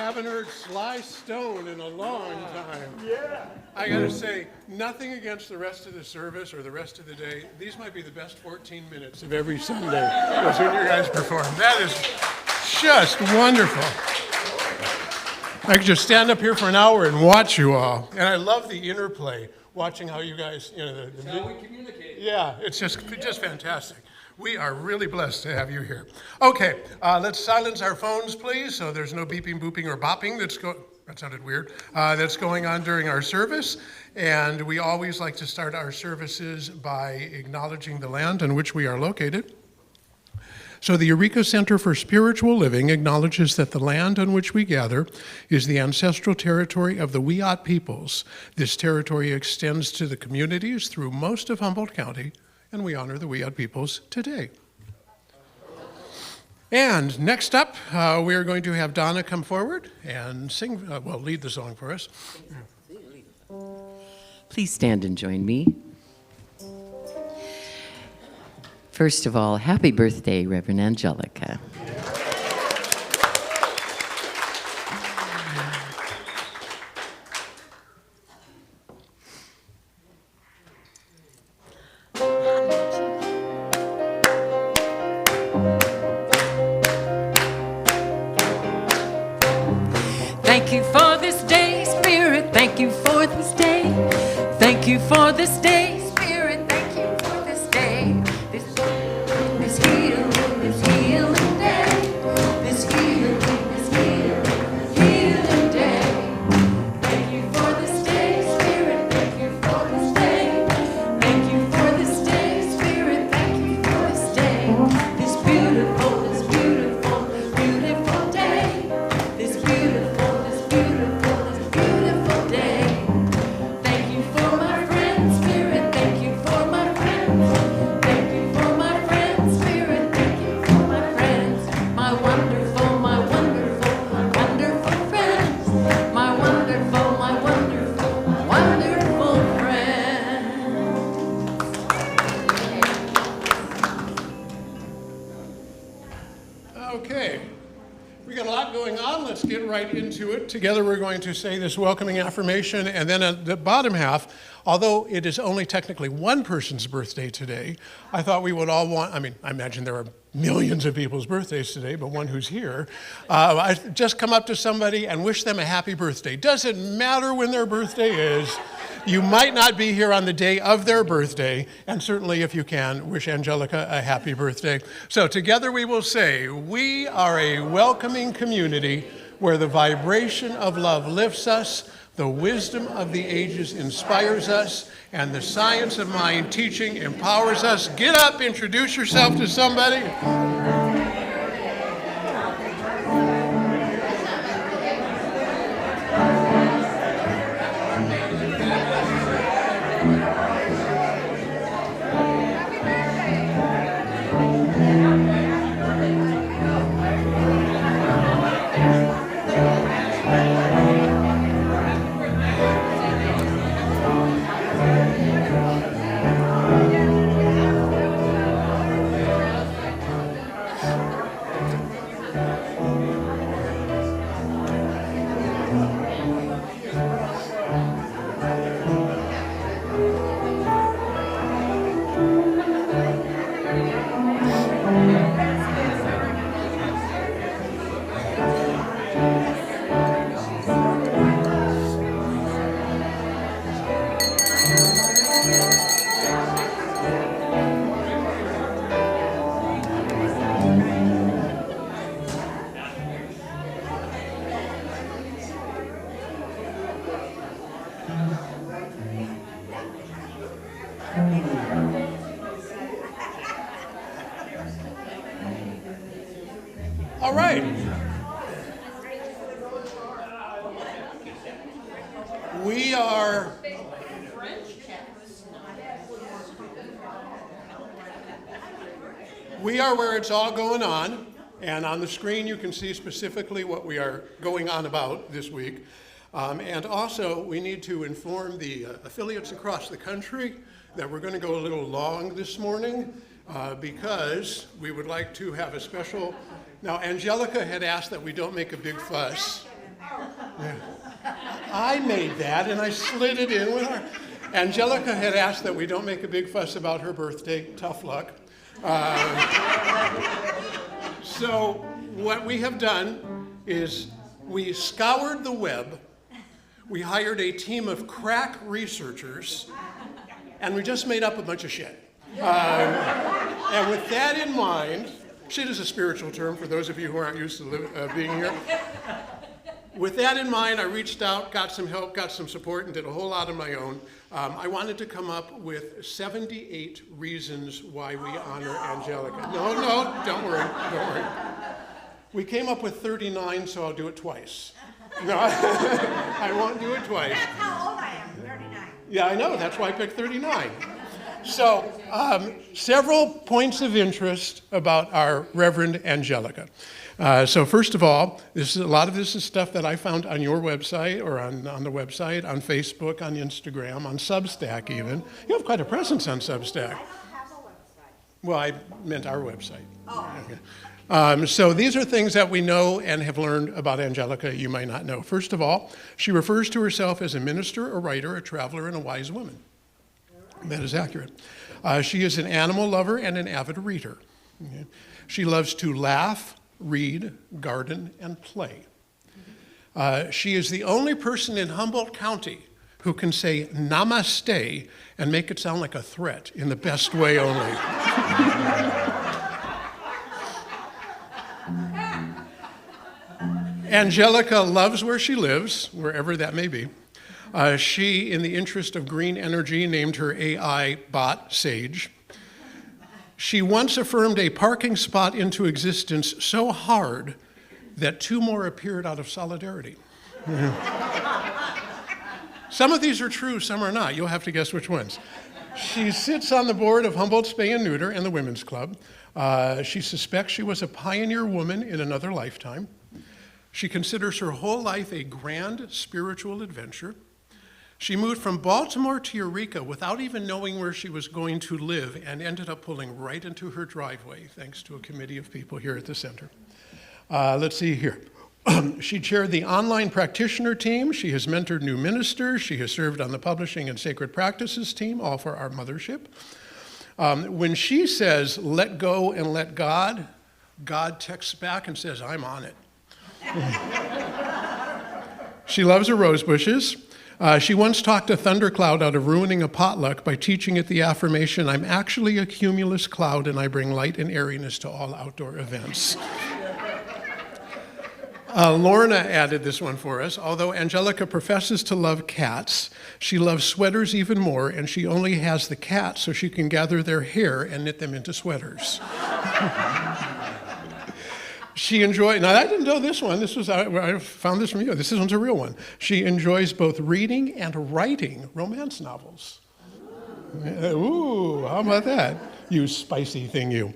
Haven't heard Sly Stone in a long time. Yeah. I gotta say, nothing against the rest of the service or the rest of the day. These might be the best 14 minutes of every Sunday was when you guys perform. That is just wonderful. I could just stand up here for an hour and watch you all. And I love the interplay, watching how you guys, That's how we communicate. Yeah, it's just fantastic. We are really blessed to have you here. Okay, let's silence our phones, please, so there's no beeping, booping, or bopping that sounded weird, that's going on during our service. And we always like to start our services by acknowledging the land on which we are located. So the Eureka Center for Spiritual Living acknowledges that the land on which we gather is the ancestral territory of the Wiyot peoples. This territory extends to the communities through most of Humboldt County, and we honor the Wiyot peoples today. And next up, we are going to have Donna come forward and sing, lead the song for us. Please stand and join me. First of all, happy birthday, Reverend Angelica. Thank you for this day, Spirit. Thank you for this day. Thank you for this day, Spirit. Thank you for this day. This healing day. This healing day. Thank you for this day, Spirit. Thank you for this day. Thank you for this day, Spirit. Thank you for this day. This beautiful day. This beautiful day. Thank you for my friend, Spirit. Thank you for my friends. Thank you for my friend, Spirit. Thank you for my friends. My wonderful, wonderful friends. My wonderful, wonderful friends. Okay, we got a lot going on. Let's get right into it. Together we're going to say this welcoming affirmation, and then at the bottom half, although it is only technically one person's birthday today, I thought we would all I imagine there are millions of people's birthdays today, but one who's here, I just come up to somebody and wish them a happy birthday. Doesn't matter when their birthday is. You might not be here on the day of their birthday, and certainly if you can, wish Angelica a happy birthday. So together we will say, we are a welcoming community where the vibration of love lifts us, the wisdom of the ages inspires us, and the science of mind teaching empowers us. Get up, introduce yourself to somebody. All right. We are where it's all going on, and on the screen you can see specifically what we are going on about this week. And also, we need to inform the affiliates across the country that we're going to go a little long this morning because we would like to have a special. Now, Angelica had asked that we don't make a big fuss. Yeah. I made that, and I slid it in with her. Angelica had asked that we don't make a big fuss about her birthday. Tough luck. So what we have done is we scoured the web, we hired a team of crack researchers, and we just made up a bunch of shit. And with that in mind, shit is a spiritual term for those of you who aren't used to being here. With that in mind, I reached out, got some help, got some support, and did a whole lot on my own. I wanted to come up with 78 reasons why we honor Angelica. No, don't worry. We came up with 39, so I'll do it twice. No, I won't do it twice. That's how old I am, 39. Yeah, I know, that's why I picked 39. So, several points of interest about our Reverend Angelica. So first of all, a lot of this is stuff that I found on your website or on the website, on Facebook, on Instagram, on Substack even. You have quite a presence on Substack. I don't have a website. Well, I meant our website. Oh. Okay. So these are things that we know and have learned about Angelica you might not know. First of all, she refers to herself as a minister, a writer, a traveler, and a wise woman. That is accurate. She is an animal lover and an avid reader. Okay. She loves to laugh, read, garden, and play. She is the only person in Humboldt County who can say namaste and make it sound like a threat in the best way only. Angelica loves where she lives, wherever that may be. She, in the interest of green energy, named her AI bot Sage. She once affirmed a parking spot into existence so hard that 2 more appeared out of solidarity. Some of these are true, some are not. You'll have to guess which ones. She sits on the board of Humboldt Spay and Neuter and the Women's Club. She suspects she was a pioneer woman in another lifetime. She considers her whole life a grand spiritual adventure. She moved from Baltimore to Eureka without even knowing where she was going to live and ended up pulling right into her driveway, thanks to a committee of people here at the center. Let's see here. She chaired the online practitioner team. She has mentored new ministers. She has served on the publishing and sacred practices team, all for our mothership. When she says, let go and let God, God texts back and says, I'm on it. She loves her rose bushes. She once talked a thundercloud out of ruining a potluck by teaching it the affirmation, I'm actually a cumulus cloud and I bring light and airiness to all outdoor events. Lorna added this one for us. Although Angelica professes to love cats, she loves sweaters even more, and she only has the cats so she can gather their hair and knit them into sweaters. She enjoys, now I didn't know this one, I found this from you, this one's a real one. She enjoys both reading and writing romance novels. Ooh, how about that? You spicy thing, you.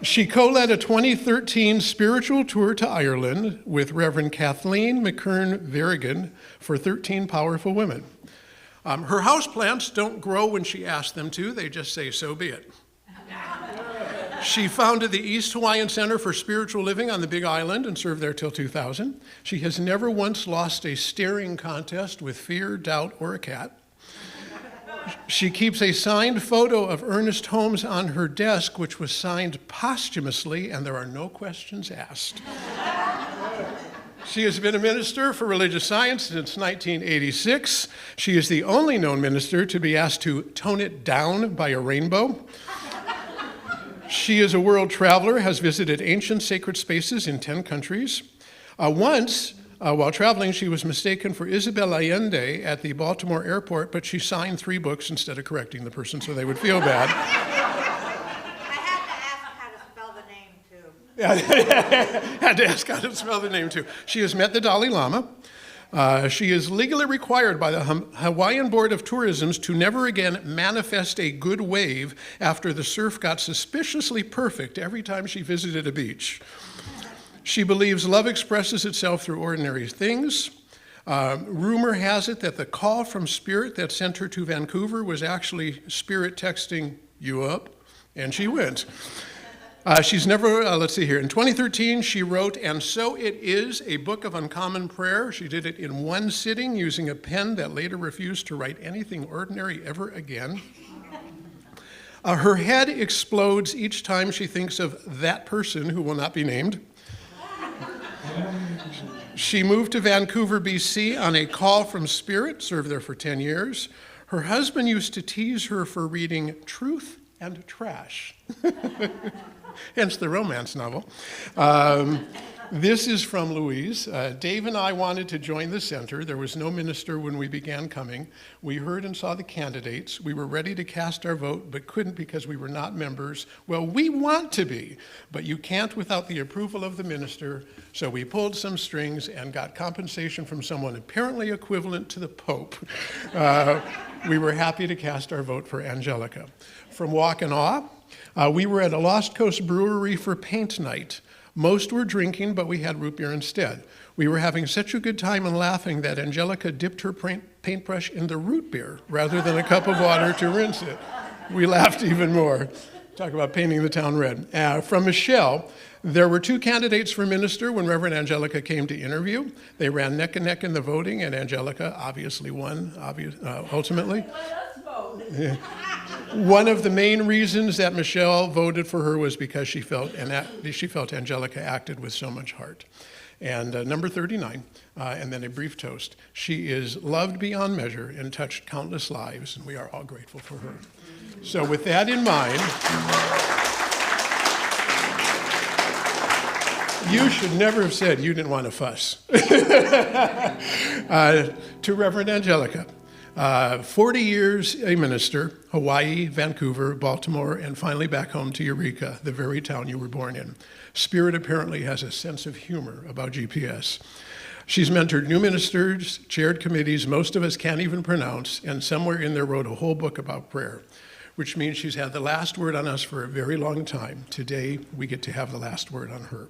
She co-led a 2013 spiritual tour to Ireland with Reverend Kathleen McKern-Verrigan for 13 Powerful Women. Her houseplants don't grow when she asks them to, they just say, so be it. She founded the East Hawaiian Center for Spiritual Living on the Big Island and served there till 2000. She has never once lost a staring contest with fear, doubt, or a cat. She keeps a signed photo of Ernest Holmes on her desk, which was signed posthumously, and there are no questions asked. She has been a minister for religious science since 1986. She is the only known minister to be asked to tone it down by a rainbow. She is a world traveler, has visited ancient sacred spaces in 10 countries. Once, while traveling, she was mistaken for Isabel Allende at the Baltimore airport, but she signed 3 books instead of correcting the person so they would feel bad. I had to ask how to spell the name, too. Had to ask how to spell the name, too. She has met the Dalai Lama. She is legally required by the Hawaiian Board of Tourism to never again manifest a good wave after the surf got suspiciously perfect every time she visited a beach. She believes love expresses itself through ordinary things. Rumor has it that the call from Spirit that sent her to Vancouver was actually Spirit texting, you up? And she went. She's never, let's see here, in 2013 she wrote And So It Is, a book of uncommon prayer. She did it in one sitting using a pen that later refused to write anything ordinary ever again. Her head explodes each time she thinks of that person who will not be named. She moved to Vancouver, BC on a call from Spirit, served there for 10 years. Her husband used to tease her for reading Truth and Trash. Hence the romance novel. This is from Louise. Dave and I wanted to join the center. There was no minister when we began coming. We heard and saw the candidates. We were ready to cast our vote, but couldn't because we were not members. Well, we want to be, but you can't without the approval of the minister. So we pulled some strings and got compensation from someone apparently equivalent to the Pope. We were happy to cast our vote for Angelica. From Walk in Awe, we were at a Lost Coast brewery for paint night. Most were drinking, but we had root beer instead. We were having such a good time and laughing that Angelica dipped her paintbrush in the root beer rather than a cup of water to rinse it. We laughed even more. Talk about painting the town red. From Michelle, there were 2 candidates for minister when Reverend Angelica came to interview. They ran neck and neck in the voting, and Angelica obviously won, ultimately. Yeah. One of the main reasons that Michelle voted for her was because she felt Angelica acted with so much heart. And number 39, and then a brief toast. She is loved beyond measure and touched countless lives, and we are all grateful for her. So with that in mind, you should never have said you didn't want to fuss. To Reverend Angelica. 40 years a minister, Hawaii, Vancouver, Baltimore, and finally back home to Eureka, the very town you were born in. Spirit apparently has a sense of humor about GPS. She's mentored new ministers, chaired committees most of us can't even pronounce, and somewhere in there wrote a whole book about prayer, which means she's had the last word on us for a very long time. Today, we get to have the last word on her.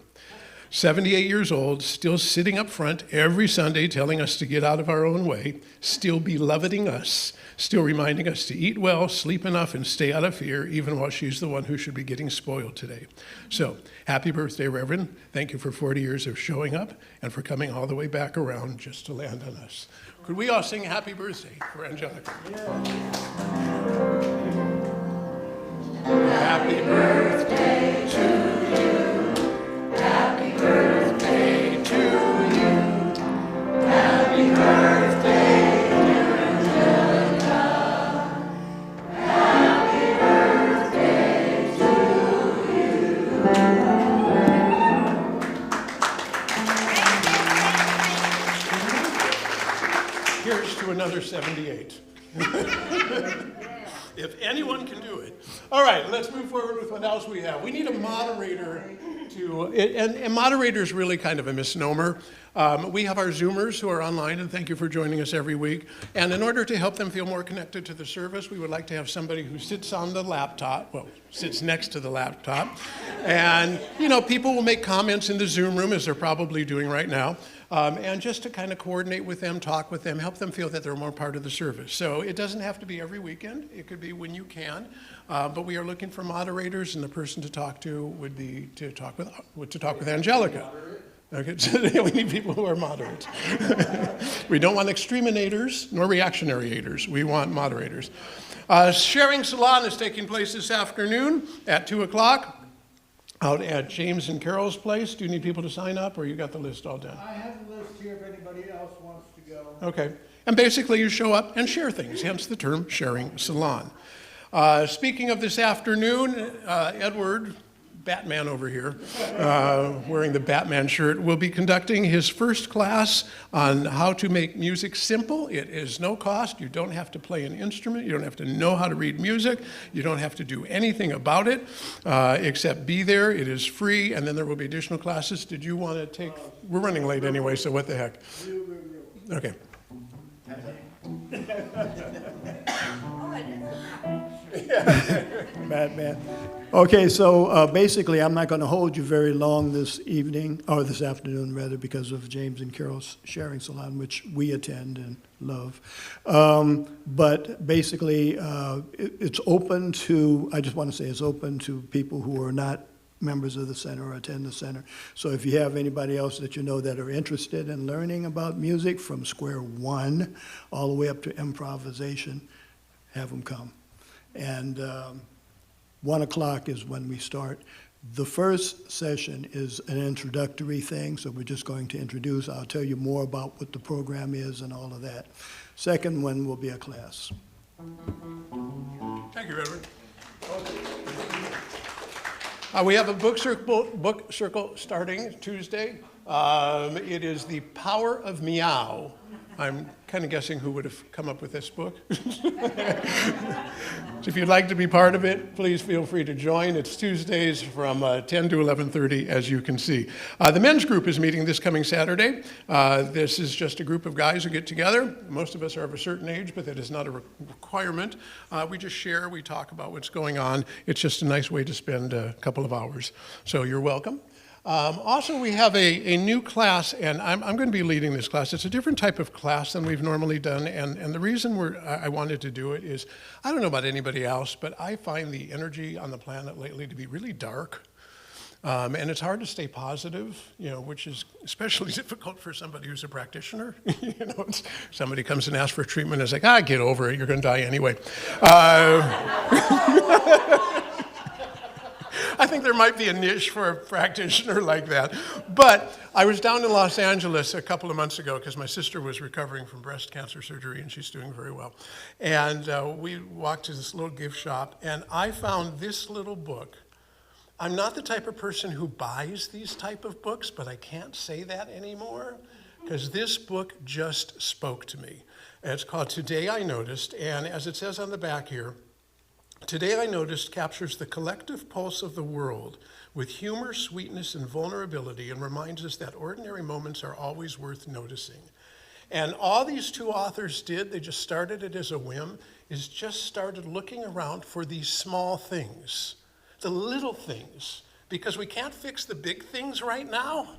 78 years old, still sitting up front every Sunday telling us to get out of our own way, still beloveding us, still reminding us to eat well, sleep enough, and stay out of fear, even while she's the one who should be getting spoiled today. So, happy birthday, Reverend. Thank you for 40 years of showing up and for coming all the way back around just to land on us. Could we all sing happy birthday for Angelica? Yeah. Happy birthday to you. Happy birthday to you. Happy birthday, dear Angelica. Happy birthday to you. Here's to another 78. If anyone can do it. All right, let's move forward with what else we have. We need a moderator and moderator is really kind of a misnomer. We have our Zoomers who are online, and thank you for joining us every week. And in order to help them feel more connected to the service, we would like to have somebody who sits on the laptop, well, sits next to the laptop. And, you know, people will make comments in the Zoom room, as they're probably doing right now. And just to kind of coordinate with them, talk with them, help them feel that they're more part of the service. So it doesn't have to be every weekend. It could be when you can. But we are looking for moderators, and the person to talk to would be to talk with Angelica. Okay, so we need people who are moderate. We don't want extreminators nor reactionary-ators. We want moderators. Sharing Salon is taking place this afternoon at 2 o'clock. Out at James and Carol's place. Do you need people to sign up, or you got the list all done? I have the list here if anybody else wants to go. Okay. And basically you show up and share things, hence the term Sharing Salon. Speaking of this afternoon, Edward, Batman over here, wearing the Batman shirt, will be conducting his first class on how to make music simple. It is no cost. You don't have to play an instrument. You don't have to know how to read music. You don't have to do anything about it except be there. It is free, and then there will be additional classes. Did you want to take? We're running late anyway, so what the heck? Okay. Batman. Okay, so basically I'm not going to hold you very long this evening, or this afternoon rather, because of James and Carol's Sharing Salon, which we attend and love. But basically it's open to, I just want to say it's open to people who are not members of the center or attend the center. So if you have anybody else that you know that are interested in learning about music from square one all the way up to improvisation, have them come. And 1 o'clock is when we start. The first session is an introductory thing, so we're just going to introduce. I'll tell you more about what the program is and all of that. Second one will be a class. Thank you, Edward. We have a book circle starting Tuesday. It is The Power of Meow. I'm kind of guessing who would have come up with this book. So if you'd like to be part of it, please feel free to join. It's Tuesdays from 10 to 11:30, as you can see. The men's group is meeting this coming Saturday. This is just a group of guys who get together. Most of us are of a certain age, but that is not a requirement. We just share, we talk about what's going on. It's just a nice way to spend a couple of hours. So you're welcome. Also, we have a new class, and I'm going to be leading this class. It's a different type of class than we've normally done, and the reason I wanted to do it is, I don't know about anybody else, but I find the energy on the planet lately to be really dark, and it's hard to stay positive, which is especially difficult for somebody who's a practitioner. Somebody comes and asks for treatment, and it's like, get over it, you're going to die anyway. I think there might be a niche for a practitioner like that. But I was down in Los Angeles a couple of months ago because my sister was recovering from breast cancer surgery, and she's doing very well. And we walked to this little gift shop, and I found this little book. I'm not the type of person who buys these type of books, but I can't say that anymore because this book just spoke to me. And it's called Today I Noticed, and as it says on the back here, Today I Noticed captures the collective pulse of the world with humor, sweetness, and vulnerability, and reminds us that ordinary moments are always worth noticing. And all these two authors did, they just started it as a whim, is just started looking around for these small things, the little things, because we can't fix the big things right now,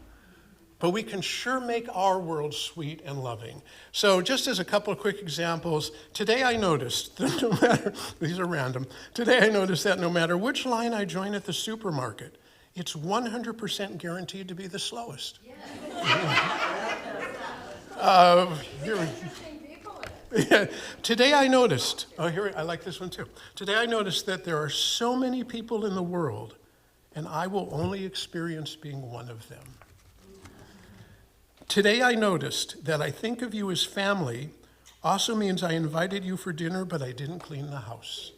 but we can sure make our world sweet and loving. So just as a couple of quick examples, today I noticed that no matter, these are random, today I noticed that no matter which line I join at the supermarket, it's 100% guaranteed to be the slowest. Today I noticed, I like this one too. Today I noticed that there are so many people in the world, and I will only experience being one of them. Today I noticed that I think of you as family also means I invited you for dinner, but I didn't clean the house.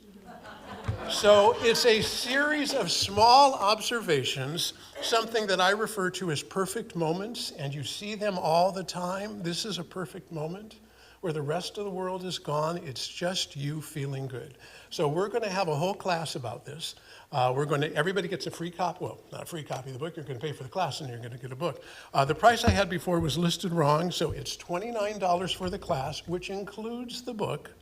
So it's a series of small observations, something that I refer to as perfect moments, and you see them all the time. This is a perfect moment where the rest of the world is gone. It's just you feeling good. So we're going to have a whole class about this. Everybody gets a free copy, well, not a free copy of the book, you're going to pay for the class and you're going to get a book. The price I had before was listed wrong, so it's $29 for the class, which includes the book.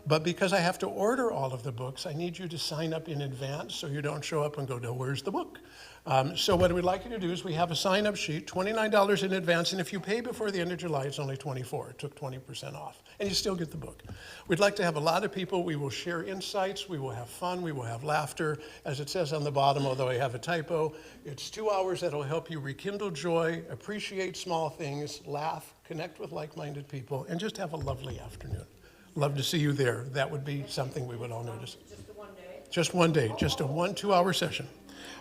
But because I have to order all of the books, I need you to sign up in advance so you don't show up and go, no, where's the book? So what we'd like you to do is we have a sign-up sheet, $29 in advance, and if you pay before the end of July, it's only $24. It took 20% off, and you still get the book. We'd like to have a lot of people. We will share insights. We will have fun. We will have laughter. As it says on the bottom, although I have a typo, it's 2 hours that will help you rekindle joy, appreciate small things, laugh, connect with like-minded people, and just have a lovely afternoon. Love to see you there. That would be something we would all notice. Just one day, just a 1-2 hour session.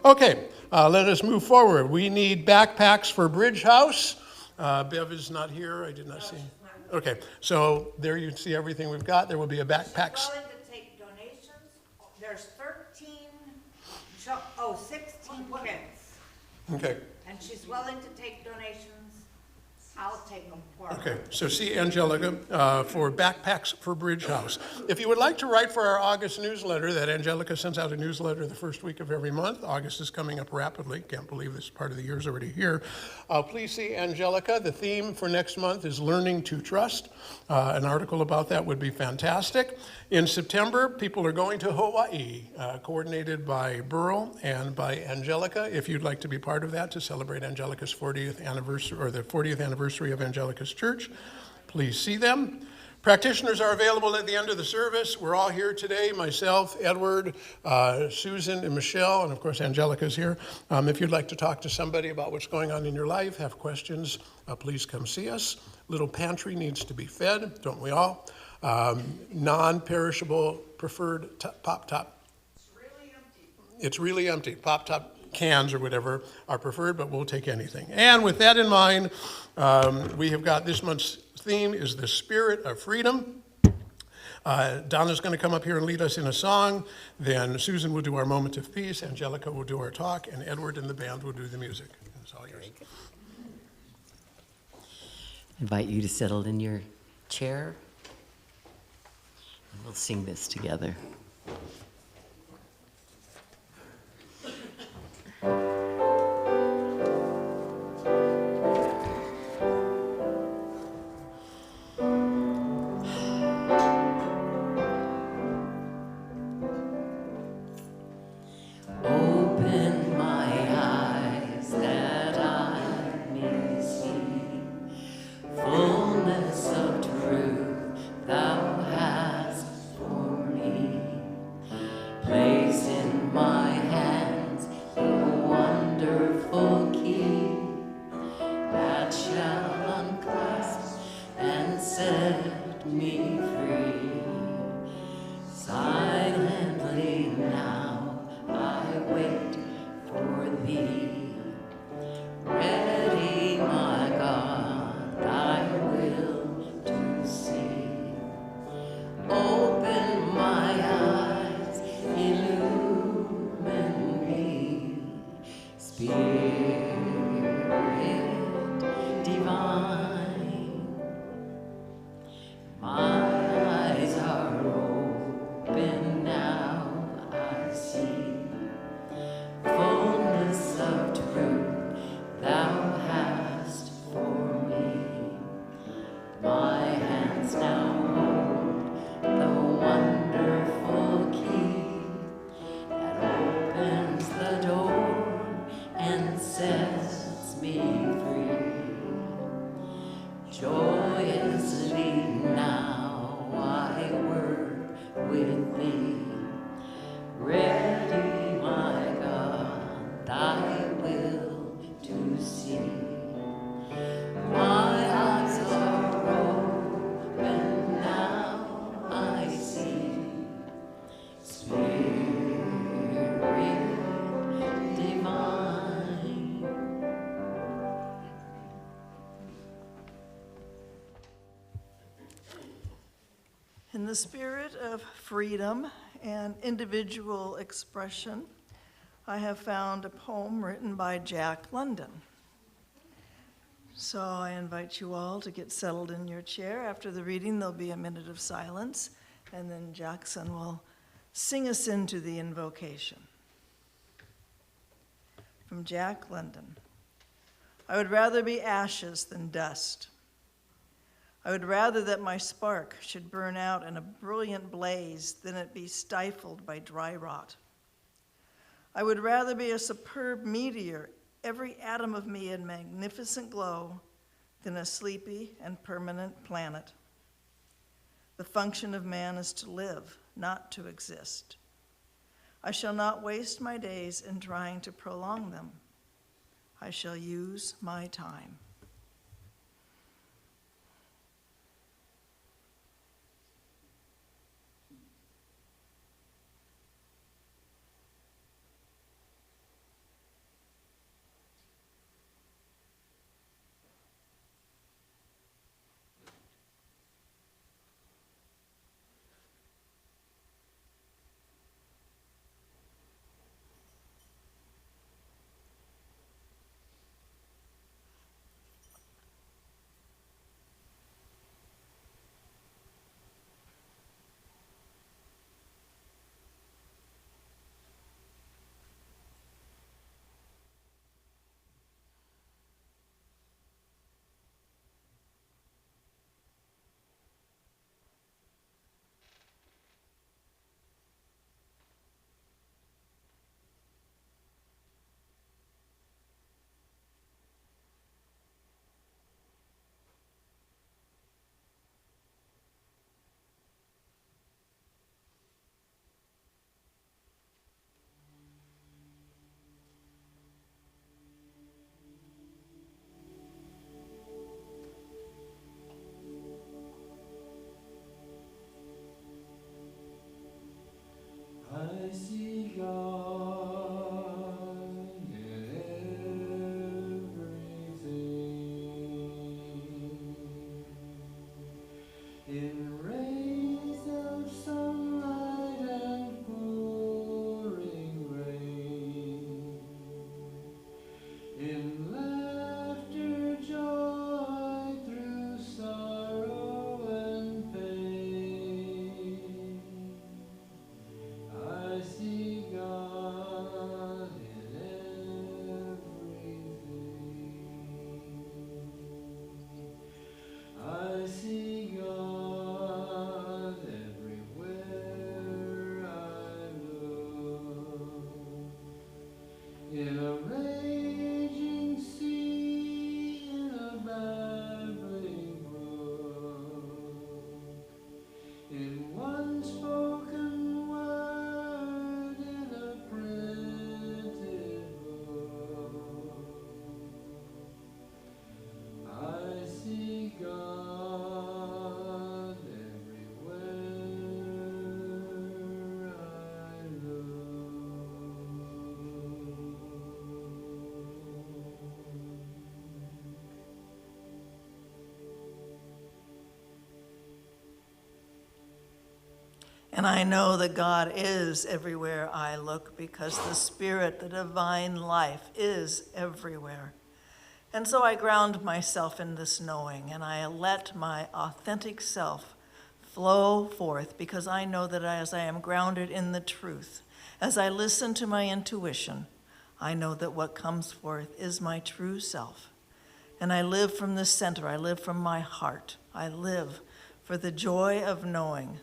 Okay, let us move forward. We need backpacks for Bridge House. Bev is not here. I did not see. Okay, so there you see everything we've got. There will be a backpack. She's willing to take donations. There's 16 kids. Okay. And she's willing to take donations. I'll take them for her. Okay, so see Angelica for Backpacks for Bridge House. If you would like to write for our August newsletter, that Angelica sends out a newsletter the first week of every month. August is coming up rapidly. Can't believe this part of the year is already here. Please see Angelica. The theme for next month is Learning to Trust. An article about that would be fantastic. In September, people are going to Hawaii, coordinated by Burl and by Angelica. If you'd like to be part of that to celebrate Angelica's 40th anniversary, or the 40th anniversary of Angelica's church, please see them. Practitioners are available at the end of the service. We're all here today, myself, Edward, Susan, and Michelle, and of course Angelica's here. If you'd like to talk to somebody about what's going on in your life, have questions, please come see us. Little pantry needs to be fed, don't we all? Non-perishable preferred pop-top. It's really empty. Pop-top cans or whatever are preferred, but we'll take anything. And with that in mind, we have got this month's theme is the spirit of freedom. Donna's going to come up here and lead us in a song. Then Susan will do our moment of peace. Angelica will do our talk, and Edward and the band will do the music. It's all yours. I invite you to settle in your chair. We'll sing this together. Open my eyes that I may see fullness of truth thou hast for me. Place in my hands the wonderful key that shall unclasp and set me free. Silently now I wait for thee. Ready, my God, thy will to see. Open my eyes, illumine me. Spirit divine, my eyes are open now, I see fullness of truth thou hast for me. My hands now hold the wonderful key that opens the door and sets me free. Joyously now I work with thee. Ready, my God, thy will to see. My eyes are open now, I see. Spirit divine. In the spirit of freedom and individual expression, I have found a poem written by Jack London. So I invite you all to get settled in your chair. After the reading, there'll be a minute of silence, and then Jackson will sing us into the invocation. From Jack London. I would rather be ashes than dust. I would rather that my spark should burn out in a brilliant blaze than it be stifled by dry rot. I would rather be a superb meteor, every atom of me in magnificent glow, than a sleepy and permanent planet. The function of man is to live, not to exist. I shall not waste my days in trying to prolong them. I shall use my time. In rays of sunlight and pouring rain, in laughter, joy, through sorrow and pain, I see God in everything. I see God everywhere I look. In a raging sea, in a babbling brook, in one spoken word, in a printed book, I see God everywhere I look. And I know that God is everywhere I look because the Spirit, the divine life, is everywhere. And so I ground myself in this knowing, and I let my authentic self flow forth because I know that as I am grounded in the truth, as I listen to my intuition, I know that what comes forth is my true self. And I live from the center, I live from my heart. I live for the joy of knowing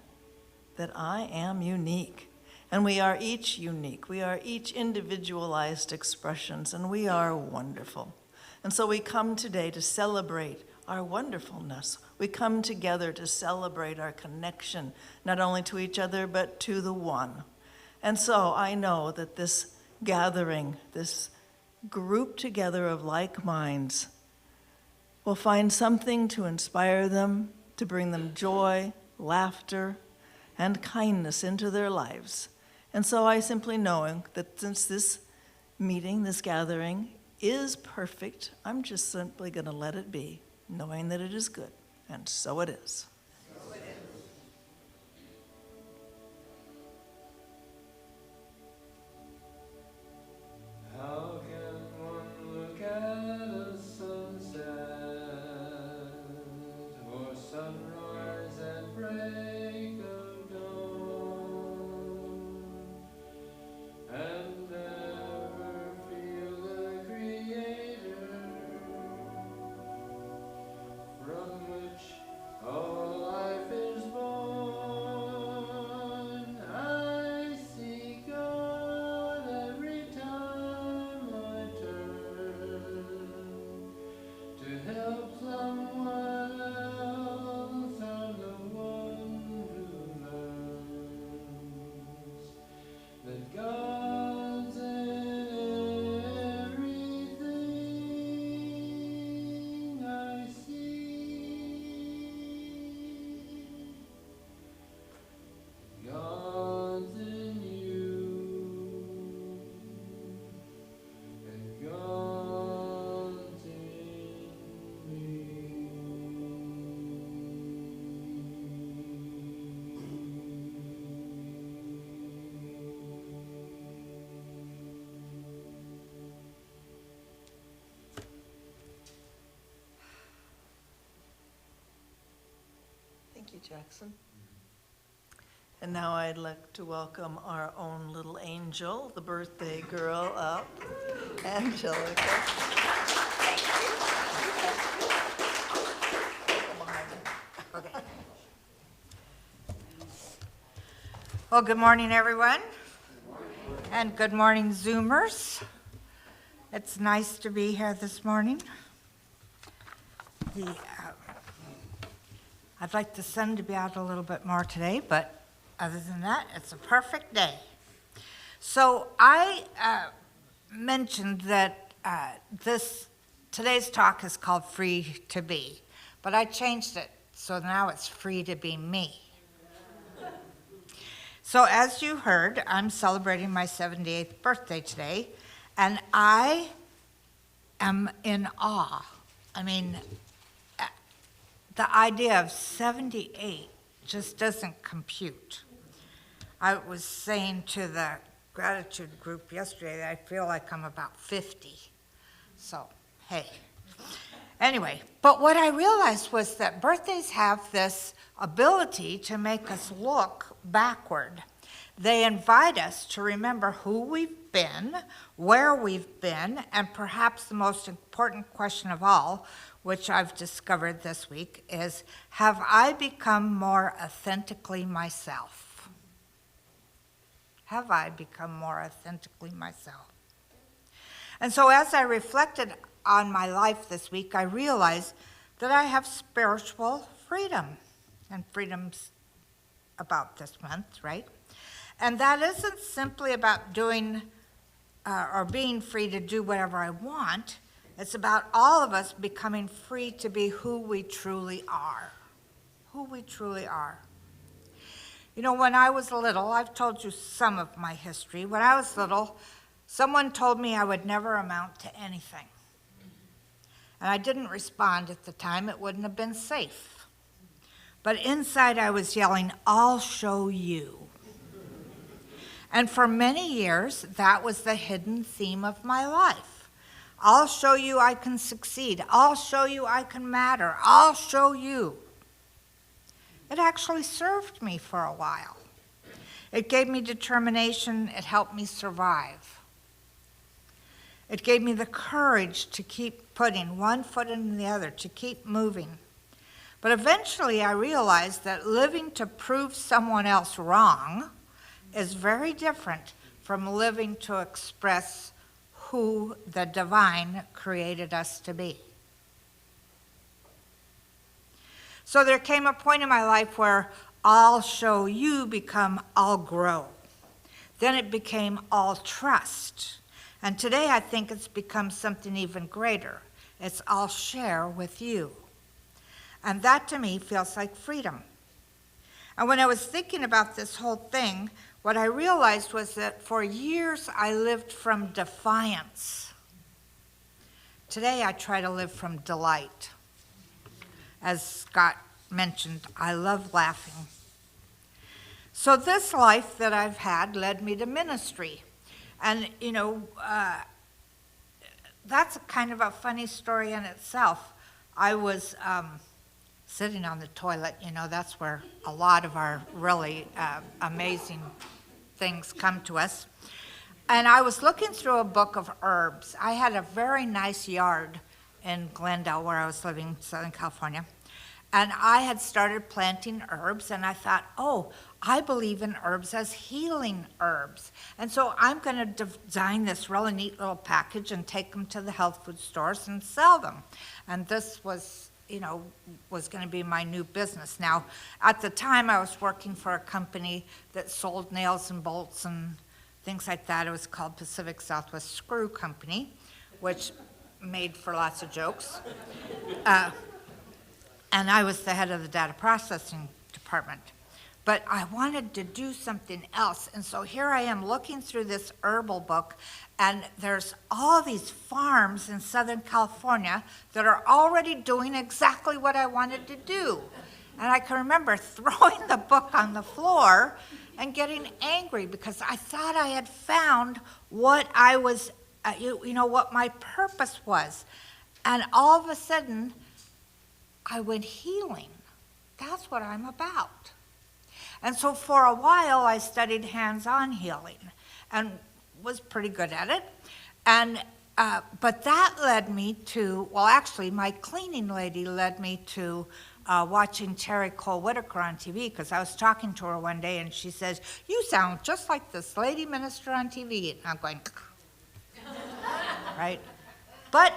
that I am unique. And we are each unique. We are each individualized expressions, and we are wonderful. And so we come today to celebrate our wonderfulness. We come together to celebrate our connection, not only to each other, but to the one. And so I know that this gathering, this group together of like minds, will find something to inspire them, to bring them joy, laughter, and kindness into their lives. And so I simply know that since this meeting, this gathering, is perfect, I'm just simply going to let it be, knowing that it is good. And so it is. How can one look at a sunset or sunrise at break of dawn and never feel the Creator from which all life is born? I see God every time I turn to help someone else. I'm the one who learns that God's in everything I see. God's in you, and God's in me. Thank you, Jackson. And now I'd like to welcome our own little angel, the birthday girl up, Angelica. Okay. Well, good morning, everyone. And good morning, Zoomers. It's nice to be here this morning. I'd like the sun to be out a little bit more today, but other than that, it's a perfect day. So I mentioned that today's talk is called Free to Be, but I changed it, so now it's Free to Be Me. So as you heard, I'm celebrating my 78th birthday today, and I am in awe. I mean, the idea of 78 just doesn't compute. I was saying to the gratitude group yesterday that I feel like I'm about 50. So, hey. Anyway, but what I realized was that birthdays have this ability to make us look backward. They invite us to remember who we've been, where we've been, and perhaps the most important question of all, which I've discovered this week, is, have I become more authentically myself? Have I become more authentically myself? And so as I reflected on my life this week, I realized that I have spiritual freedom. And freedom's about this month, right? And that isn't simply about doing or being free to do whatever I want. It's about all of us becoming free to be who we truly are. Who we truly are. You know, when I was little, I've told you some of my history. When I was little, someone told me I would never amount to anything. And I didn't respond at the time. It wouldn't have been safe. But inside I was yelling, "I'll show you." And for many years, that was the hidden theme of my life. I'll show you I can succeed. I'll show you I can matter. I'll show you. It actually served me for a while. It gave me determination. It helped me survive. It gave me the courage to keep putting one foot in the other, to keep moving. But eventually I realized that living to prove someone else wrong is very different from living to express who the divine created us to be. So there came a point in my life where I'll show you become I'll grow. Then it became I'll trust. And today I think it's become something even greater. It's I'll share with you. And that to me feels like freedom. And when I was thinking about this whole thing, what I realized was that for years I lived from defiance. Today I try to live from delight. As Scott mentioned, I love laughing. So this life that I've had led me to ministry. And, you know, that's kind of a funny story in itself. I was sitting on the toilet, you know, that's where a lot of our really amazing things come to us. And I was looking through a book of herbs. I had a very nice yard in Glendale where I was living, Southern California. And I had started planting herbs, and I thought, oh, I believe in herbs as healing herbs. And so I'm going to design this really neat little package and take them to the health food stores and sell them. And this was, you know, was going to be my new business. Now, at the time, I was working for a company that sold nails and bolts and things like that. It was called Pacific Southwest Screw Company, which made for lots of jokes. And I was the head of the data processing department. But I wanted to do something else. And so here I am looking through this herbal book, and there's all these farms in Southern California that are already doing exactly what I wanted to do. And I can remember throwing the book on the floor and getting angry because I thought I had found what I was, you know, what my purpose was. And all of a sudden, I went healing. That's what I'm about. And so for a while, I studied hands-on healing and was pretty good at it. And but that led me to, well, actually, my cleaning lady led me to watching Terry Cole Whitaker on TV, because I was talking to her one day, and she says, "You sound just like this lady minister on TV." And I'm going, right? But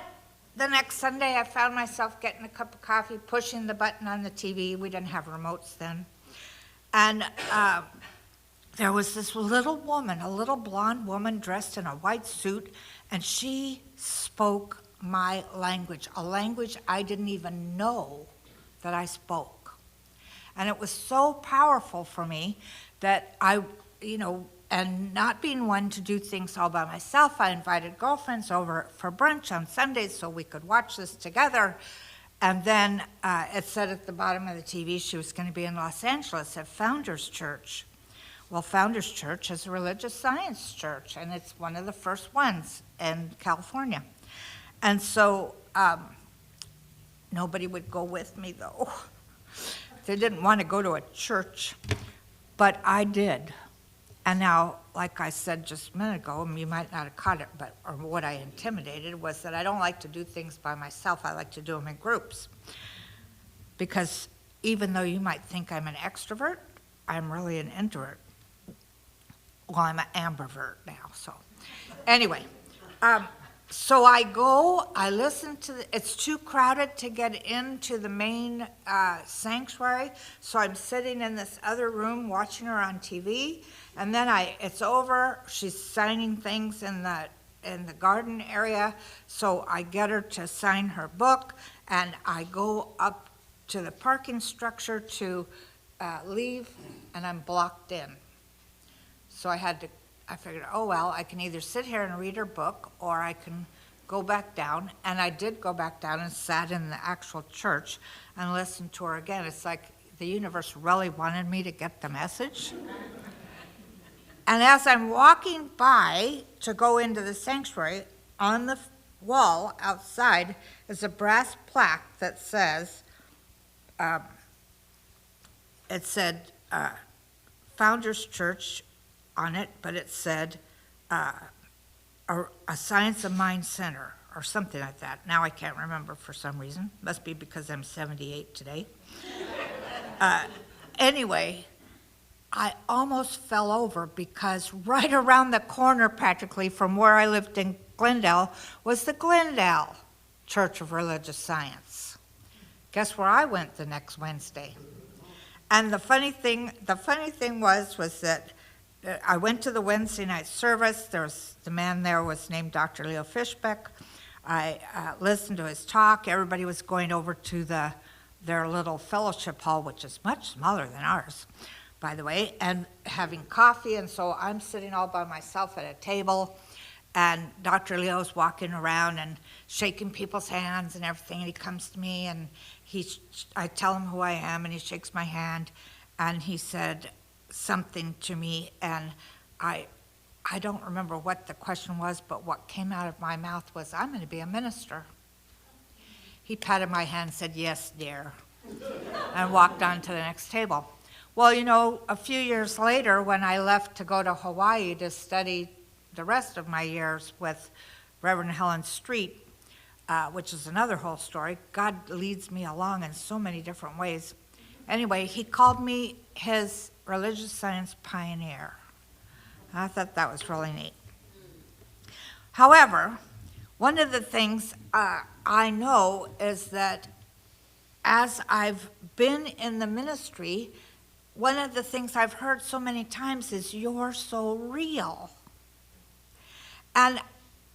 the next Sunday, I found myself getting a cup of coffee, pushing the button on the TV. We didn't have remotes then. And there was this little woman, a little blonde woman dressed in a white suit, and she spoke my language, a language I didn't even know that I spoke. And it was so powerful for me that I, you know, and not being one to do things all by myself, I invited girlfriends over for brunch on Sundays so we could watch this together. And then it said at the bottom of the TV she was going to be in Los Angeles at Founders Church. Well, Founders Church is a religious science church, and it's one of the first ones in California. And so nobody would go with me, though. They didn't want to go to a church, but I did. And now, like I said just a minute ago, and you might not have caught it, but or what I intimidated was that I don't like to do things by myself. I like to do them in groups. Because even though you might think I'm an extrovert, I'm really an introvert. Well, I'm an ambivert now, so. Anyway, so I go, I listen to it's too crowded to get into the main sanctuary, so I'm sitting in this other room watching her on TV, and then it's over, she's signing things in the garden area, so I get her to sign her book, and I go up to the parking structure to leave, and I'm blocked in. So I figured, oh well, I can either sit here and read her book, or I can go back down, and I did go back down and sat in the actual church and listened to her again. It's like the universe really wanted me to get the message. And as I'm walking by to go into the sanctuary, on the wall outside is a brass plaque that says, it said Founders Church on it, but it said a Science of Mind Center or something like that. Now I can't remember for some reason. Must be because I'm 78 today. Anyway, I almost fell over because right around the corner practically from where I lived in Glendale was the Glendale Church of Religious Science. Guess where I went the next Wednesday? And the funny thing was that I went to the Wednesday night service. The man there was named Dr. Leo Fishbeck. I listened to his talk. Everybody was going over to their little fellowship hall, which is much smaller than ours, by the way, and having coffee. And so I'm sitting all by myself at a table, and Dr. Leo's walking around and shaking people's hands and everything. And he comes to me, and I tell him who I am, and he shakes my hand, and he said something to me, and I don't remember what the question was, but what came out of my mouth was, I'm going to be a minister. He patted my hand and said, yes, dear, and walked on to the next table. Well, you know, a few years later, when I left to go to Hawaii to study the rest of my years with Reverend Helen Street, which is another whole story, God leads me along in so many different ways. Anyway, he called me his religious science pioneer. I thought that was really neat. However, one of the things I know is that as I've been in the ministry, one of the things I've heard so many times is, you're so real. And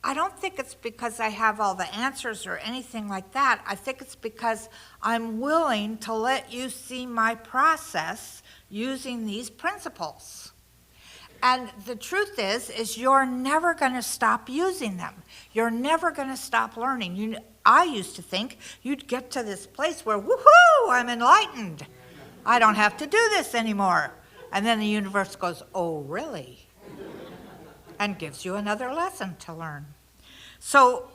I don't think it's because I have all the answers or anything like that. I think it's because I'm willing to let you see my process using these principles. And the truth is you're never going to stop using them. You're never going to stop learning. I used to think you'd get to this place where, woohoo, I'm enlightened. I don't have to do this anymore. And then the universe goes, oh, really? And gives you another lesson to learn. So,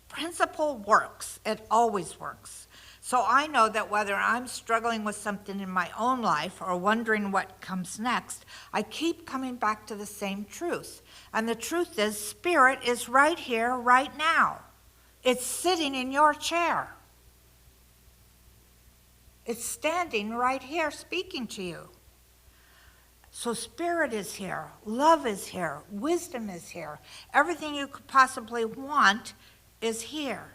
principle works. It always works. So I know that whether I'm struggling with something in my own life or wondering what comes next, I keep coming back to the same truth. And the truth is, Spirit is right here, right now. It's sitting in your chair. It's standing right here speaking to you. So Spirit is here, love is here, wisdom is here. Everything you could possibly want is here.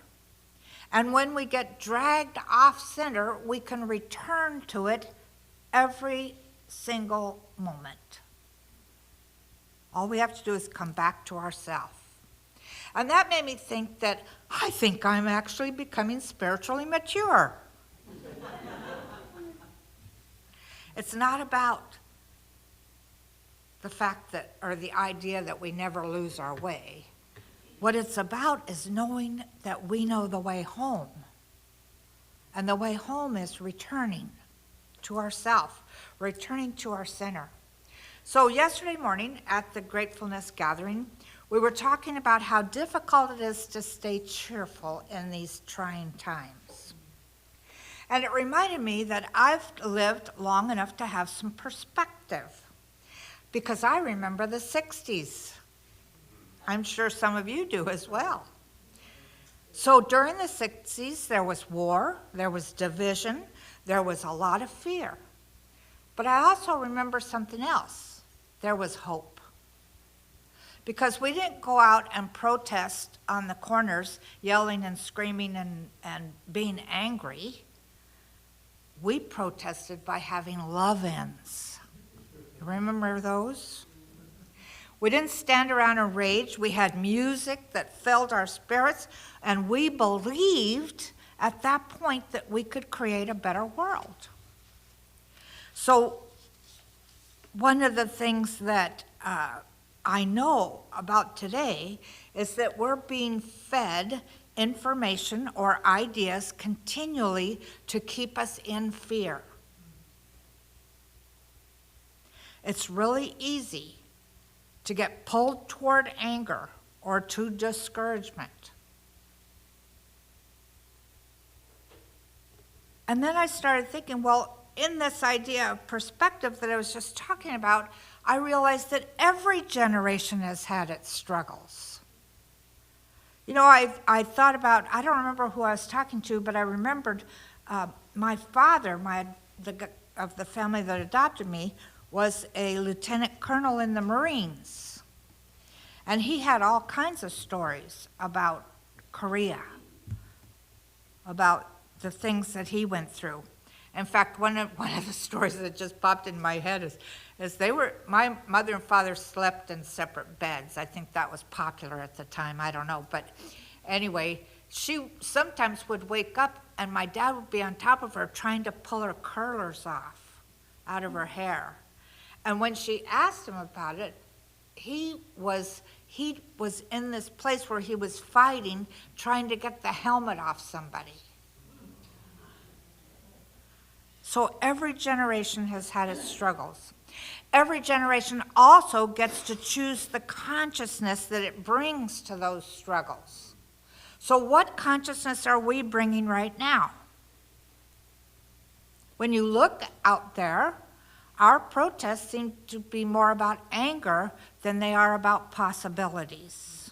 And when we get dragged off center, we can return to it every single moment. All we have to do is come back to ourselves. And that made me think that I think I'm actually becoming spiritually mature. It's not about the fact that, or the idea that we never lose our way. What it's about is knowing that we know the way home. And the way home is returning to ourself, returning to our center. So yesterday morning at the gratefulness gathering, we were talking about how difficult it is to stay cheerful in these trying times. And it reminded me that I've lived long enough to have some perspective, because I remember the 60s. I'm sure some of you do as well. So during the 60s, there was war, there was division, there was a lot of fear. But I also remember something else. There was hope. Because we didn't go out and protest on the corners, yelling and screaming and being angry. We protested by having love-ins. You remember those? We didn't stand around and rage. We had music that filled our spirits, and we believed at that point that we could create a better world. So one of the things that I know about today is that we're being fed information or ideas continually to keep us in fear. It's really easy to get pulled toward anger or to discouragement. And then I started thinking, well, in this idea of perspective that I was just talking about, I realized that every generation has had its struggles. You know, I thought about, I don't remember who I was talking to, but I remembered my father, of the family that adopted me, was a lieutenant colonel in the Marines. And he had all kinds of stories about Korea, about the things that he went through. In fact, one of the stories that just popped in my head is my mother and father slept in separate beds. I think that was popular at the time, I don't know. But anyway, she sometimes would wake up and my dad would be on top of her trying to pull her curlers off out of her hair. And when she asked him about it, he was in this place where he was fighting, trying to get the helmet off somebody. So every generation has had its struggles. Every generation also gets to choose the consciousness that it brings to those struggles. So what consciousness are we bringing right now? When you look out there, our protests seem to be more about anger than they are about possibilities.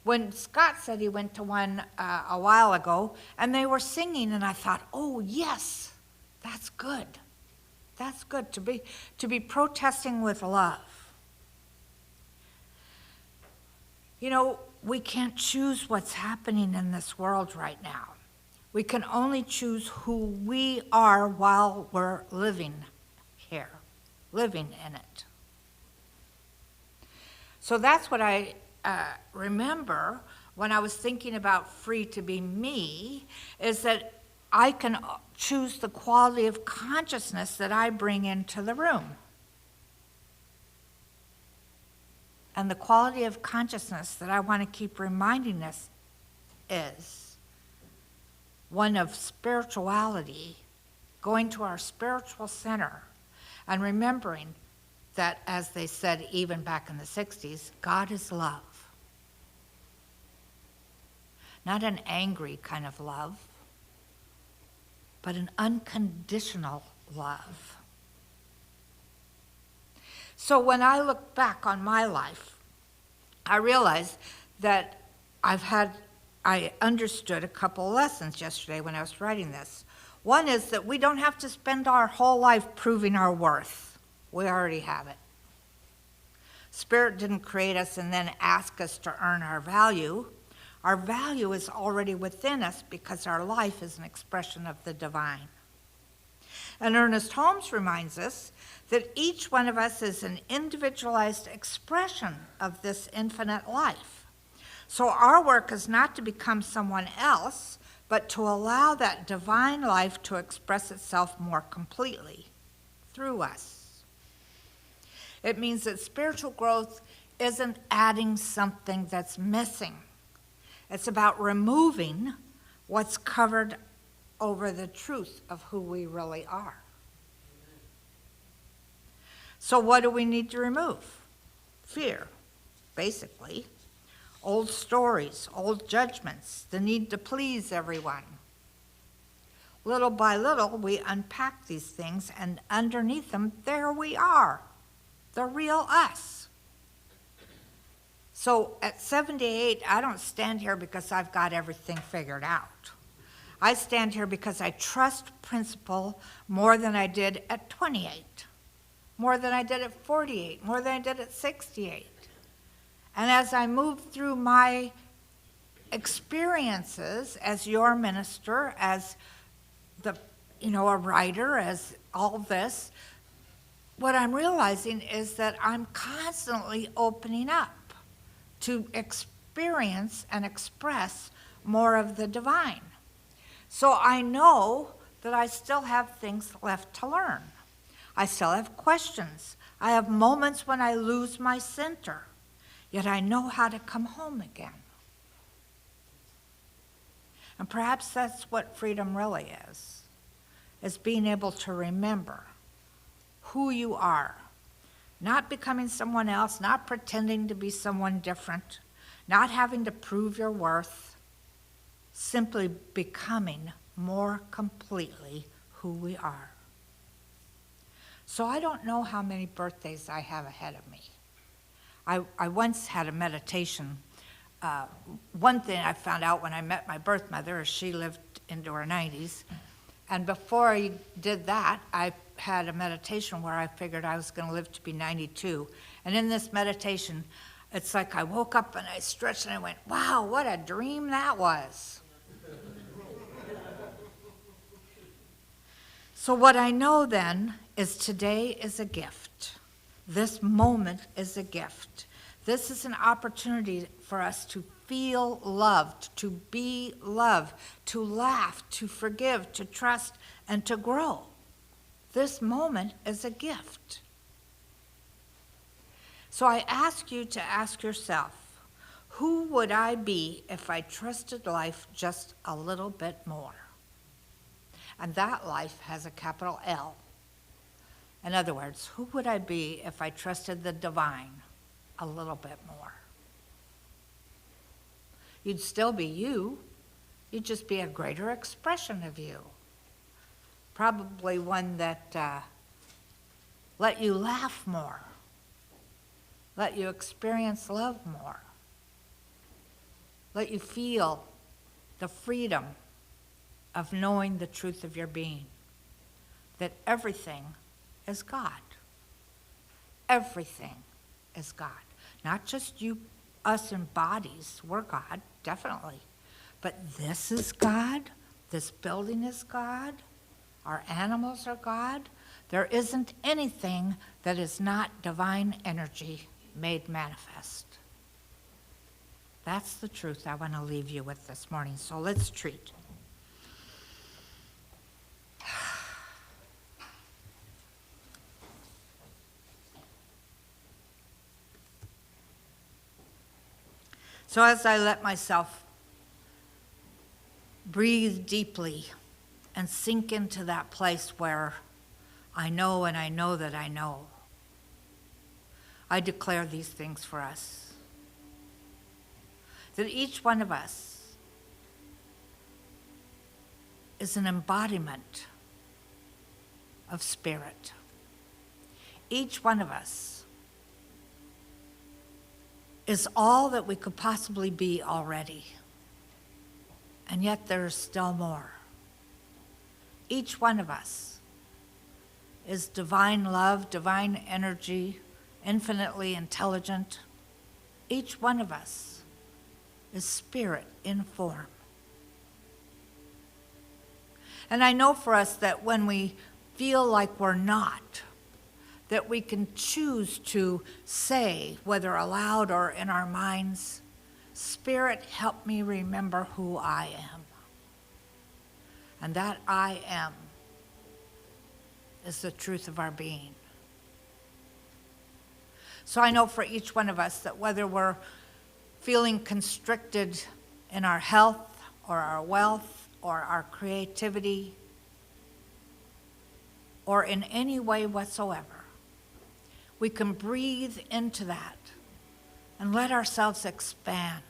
When Scott said he went to one a while ago, and they were singing, and I thought, oh, yes, that's good. That's good, to be protesting with love. You know, we can't choose what's happening in this world right now. We can only choose who we are while we're living here, living in it. So that's what I remember when I was thinking about free to be me, is that I can choose the quality of consciousness that I bring into the room. And the quality of consciousness that I want to keep reminding us is one of spirituality, going to our spiritual center, and remembering that, as they said even back in the 60s, God is love. Not an angry kind of love, but an unconditional love. So when I look back on my life, I realize that I understood a couple lessons yesterday when I was writing this. One is that we don't have to spend our whole life proving our worth. We already have it. Spirit didn't create us and then ask us to earn our value. Our value is already within us because our life is an expression of the divine. And Ernest Holmes reminds us that each one of us is an individualized expression of this infinite life. So our work is not to become someone else, but to allow that divine life to express itself more completely through us. It means that spiritual growth isn't adding something that's missing. It's about removing what's covered over the truth of who we really are. So what do we need to remove? Fear, basically. Old stories, old judgments, the need to please everyone. Little by little, we unpack these things, and underneath them, there we are, the real us. So at 78, I don't stand here because I've got everything figured out. I stand here because I trust principle more than I did at 28, more than I did at 48, more than I did at 68. And as I move through my experiences as your minister, as a writer, as all this, what I'm realizing is that I'm constantly opening up to experience and express more of the divine. So I know that I still have things left to learn. I still have questions. I have moments when I lose my center, yet I know how to come home again. And perhaps that's what freedom really is being able to remember who you are, not becoming someone else, not pretending to be someone different, not having to prove your worth, simply becoming more completely who we are. So I don't know how many birthdays I have ahead of me. I once had a meditation. One thing I found out when I met my birth mother is she lived into her 90s. And before I did that, I had a meditation where I figured I was going to live to be 92. And in this meditation, it's like I woke up and I stretched and I went, wow, what a dream that was. So what I know then is today is a gift. This moment is a gift. This is an opportunity for us to feel loved, to be loved, to laugh, to forgive, to trust, and to grow. This moment is a gift. So I ask you to ask yourself, who would I be if I trusted life just a little bit more? And that life has a capital L. In other words, who would I be if I trusted the divine a little bit more? You'd still be you. You'd just be a greater expression of you. Probably one that let you laugh more, let you experience love more, let you feel the freedom of knowing the truth of your being, that everything is God. Everything is God. Not just you, us in bodies, we're God, definitely. But this is God, this building is God, our animals are God. There isn't anything that is not divine energy made manifest. That's the truth I want to leave you with this morning, so let's treat. So as I let myself breathe deeply and sink into that place where I know and I know that I know, I declare these things for us. That each one of us is an embodiment of spirit. Each one of us is all that we could possibly be already. And yet there's still more. Each one of us is divine love, divine energy, infinitely intelligent. Each one of us is spirit in form. And I know for us that when we feel like we're not, that we can choose to say, whether aloud or in our minds, Spirit, help me remember who I am. And that I am is the truth of our being. So I know for each one of us that whether we're feeling constricted in our health or our wealth or our creativity or in any way whatsoever, we can breathe into that and let ourselves expand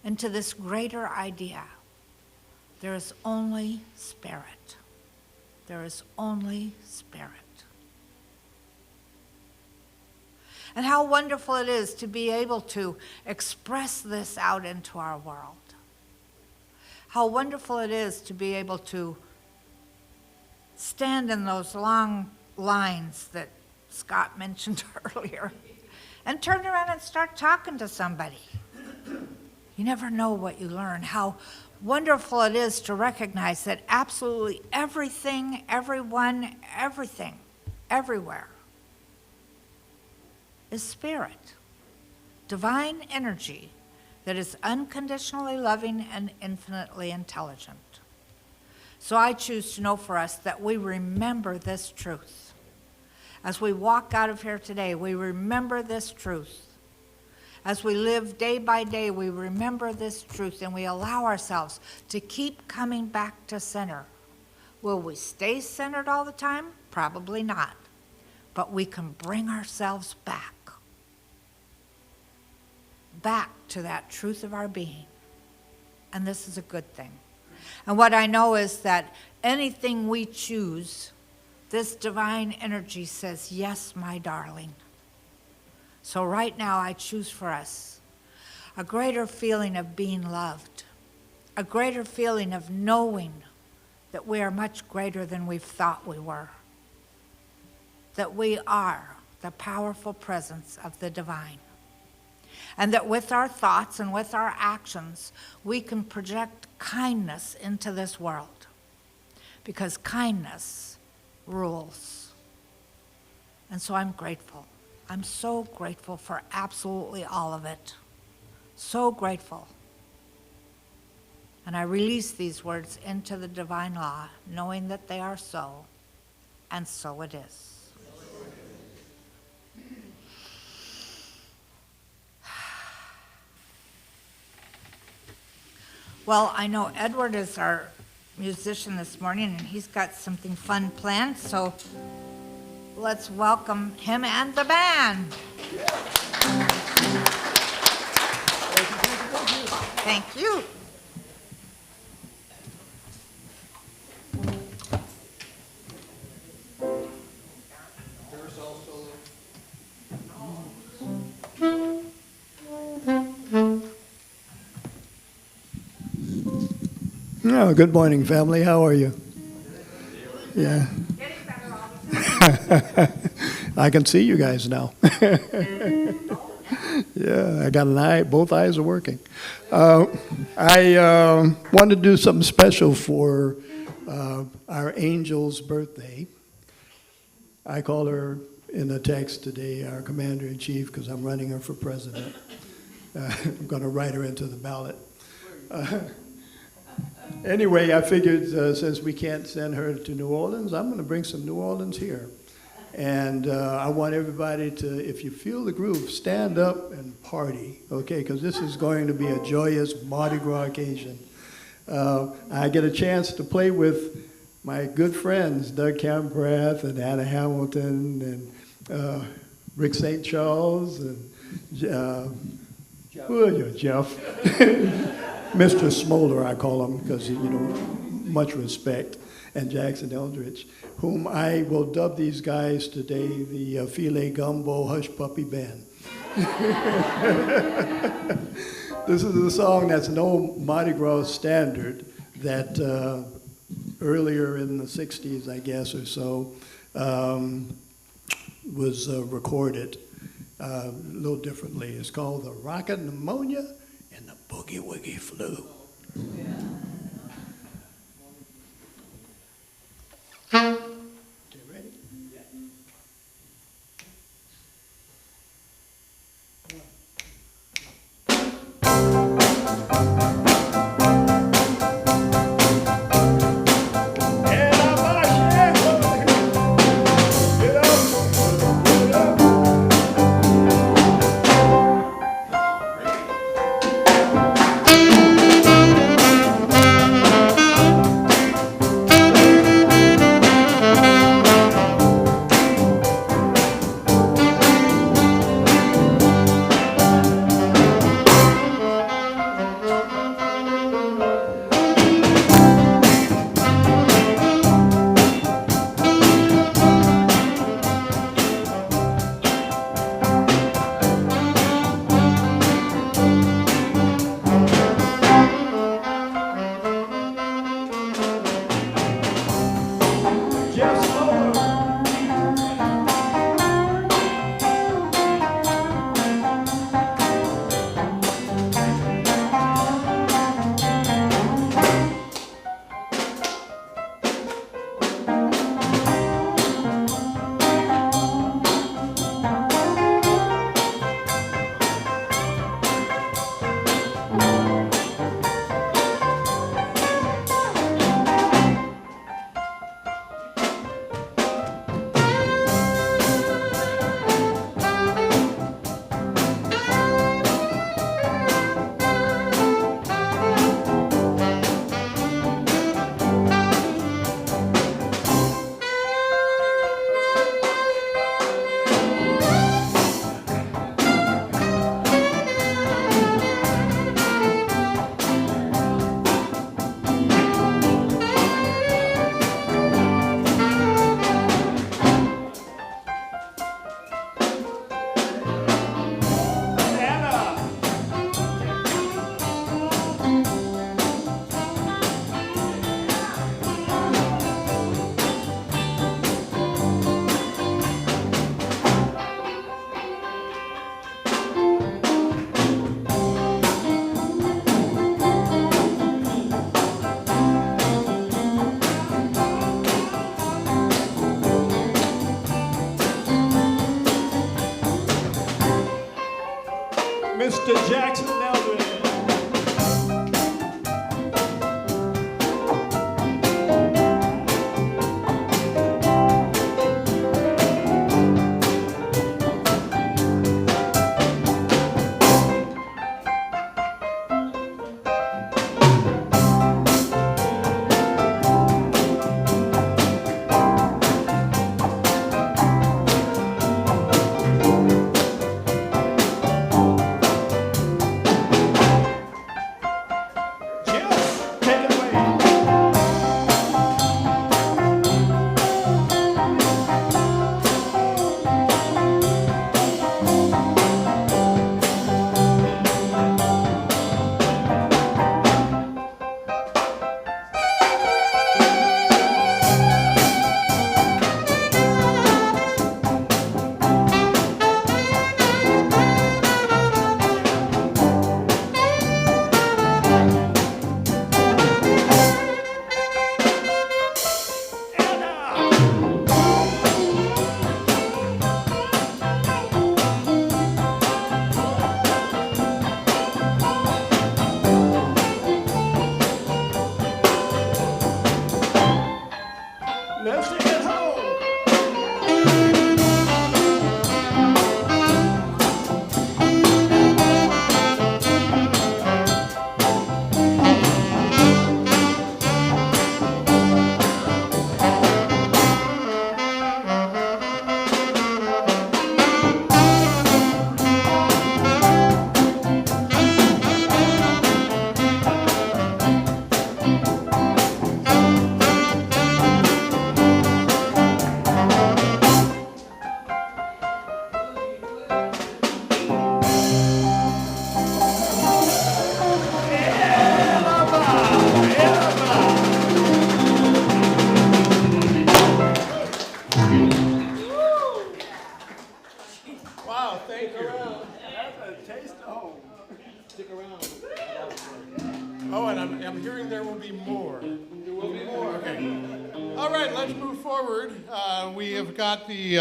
into this greater idea. There is only spirit. There is only spirit. And how wonderful it is to be able to express this out into our world. How wonderful it is to be able to stand in those long lines that Scott mentioned earlier and turn around and start talking to somebody. You never know what you learn. How wonderful it is to recognize that absolutely everything, everyone, everything, everywhere is spirit, divine energy that is unconditionally loving and infinitely intelligent. So I choose to know for us that we remember this truth. As we walk out of here today, we remember this truth. As we live day by day, we remember this truth and we allow ourselves to keep coming back to center. Will we stay centered all the time? Probably not. But we can bring ourselves back to that truth of our being. And this is a good thing. And what I know is that anything we choose, this divine energy says, yes, my darling. So right now I choose for us a greater feeling of being loved, a greater feeling of knowing that we are much greater than we've thought we were, that we are the powerful presence of the divine. And that with our thoughts and with our actions, we can project kindness into this world. Because kindness rules. And so I'm grateful. I'm so grateful for absolutely all of it. So grateful. And I release these words into the divine law, knowing that they are so, and so it is. Well, I know Edward is our musician this morning, and he's got something fun planned, so let's welcome him and the band. Thank you. Oh, good morning, family. How are you? Yeah. I can see you guys now. Yeah, I got an eye. Both eyes are working. I want to do something special for our Angel's birthday. I call her in the text today our Commander-in-Chief because I'm running her for president. I'm going to write her into the ballot. Anyway, I figured since we can't send her to New Orleans, I'm going to bring some New Orleans here. And I want everybody to, if you feel the groove, stand up and party, okay? Because this is going to be a joyous Mardi Gras occasion. I get a chance to play with my good friends, Doug Camprath and Anna Hamilton and Rick St. Charles and Jeff. Mr. Smolder, I call him, because, much respect, and Jackson Eldridge, whom I will dub these guys today the Filet Gumbo Hush Puppy Band. This is a song that's no Mardi Gras standard that earlier in the 60s, I guess, or so, was recorded a little differently. It's called The Rocket Pneumonia and the Boogie Woogie Flu. Okay, ready? be more. There will be more. Okay. All right, let's move forward. We have got the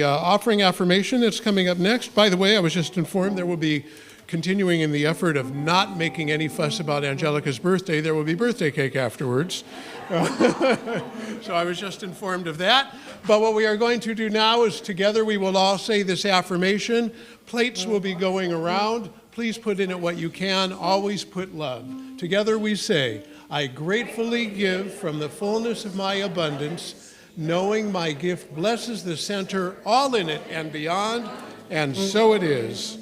offering affirmation that's coming up next. By the way, I was just informed there will be, continuing in the effort of not making any fuss about Angelica's birthday, there will be birthday cake afterwards. So I was just informed of that. But what we are going to do now is together we will all say this affirmation. Plates will be going around. Please put in it what you can. Always put love. Together we say, I gratefully give from the fullness of my abundance, knowing my gift blesses the center, all in it and beyond, and so it is.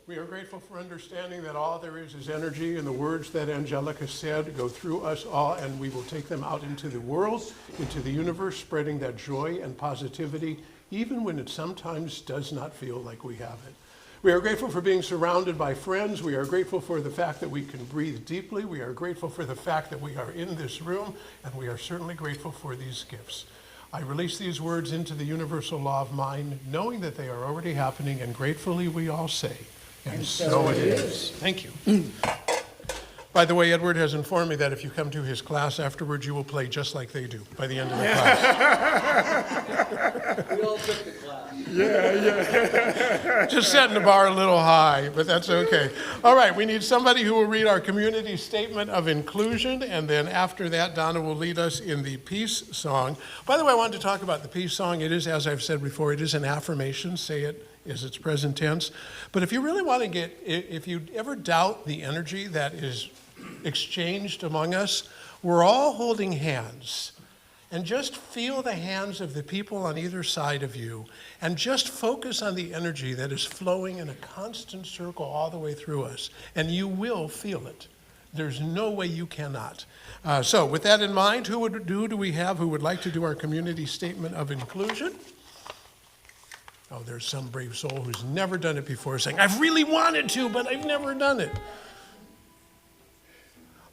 We are grateful for understanding that all there is energy, and the words that Angelica said go through us all, and we will take them out into the world, into the universe, spreading that joy and positivity, even when it sometimes does not feel like we have it. We are grateful for being surrounded by friends. We are grateful for the fact that we can breathe deeply. We are grateful for the fact that we are in this room, and we are certainly grateful for these gifts. I release these words into the universal law of mind, knowing that they are already happening, and gratefully we all say, and so it is. Thank you. By the way, Edward has informed me that if you come to his class afterwards, you will play just like they do by the end of the class. We all took the class. Just setting the bar a little high, but that's okay. All right, we need somebody who will read our community statement of inclusion, and then after that, Donna will lead us in the peace song. By the way, I wanted to talk about the peace song. It is, as I've said before, it is an affirmation. Say it as its present tense. But if you really want to get, if you ever doubt the energy that is exchanged among us, we're all holding hands. And just feel the hands of the people on either side of you, and just focus on the energy that is flowing in a constant circle all the way through us, and you will feel it. There's no way you cannot. So with that in mind, who do we have who would like to do our community statement of inclusion? Oh, there's some brave soul who's never done it before saying, I've really wanted to, but I've never done it.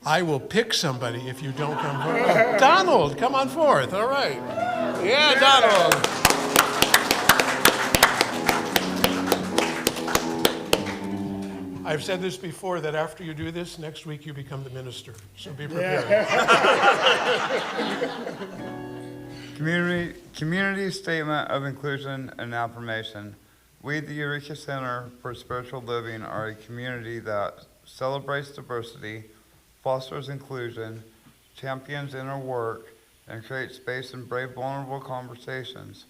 I will pick somebody if you don't come forward. Oh, Donald, come on forth. All right. Yeah, Donald. I've said this before, that after you do this, next week you become the minister. So be prepared. Community Statement of Inclusion and Affirmation. We, the Eureka Center for Spiritual Living, are a community that celebrates diversity, fosters inclusion, champions inner work, and creates space and brave, vulnerable conversations.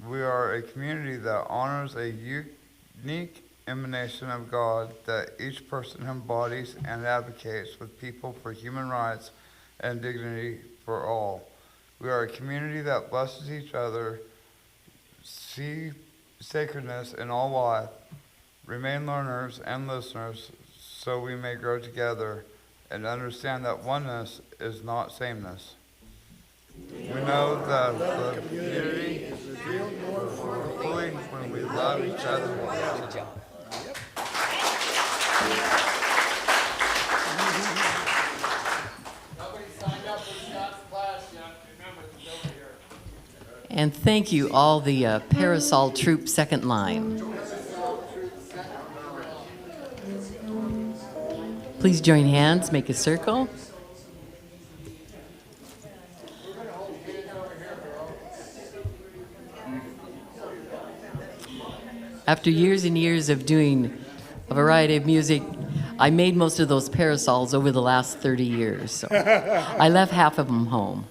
We are a community that honors a unique emanation of God that each person embodies and advocates with people for human rights and dignity for all. We are a community that blesses each other, see sacredness in all life, remain learners and listeners so we may grow together, and understand that oneness is not sameness. We know that the community is revealed more fully when we love each other. Nobody signed up for Scott's class yet. Remember, it's over here. And thank you, all the Parasol Troop second line. Please join hands, make a circle. After years and years of doing a variety of music, I made most of those parasols over the last 30 years. So I left half of them home.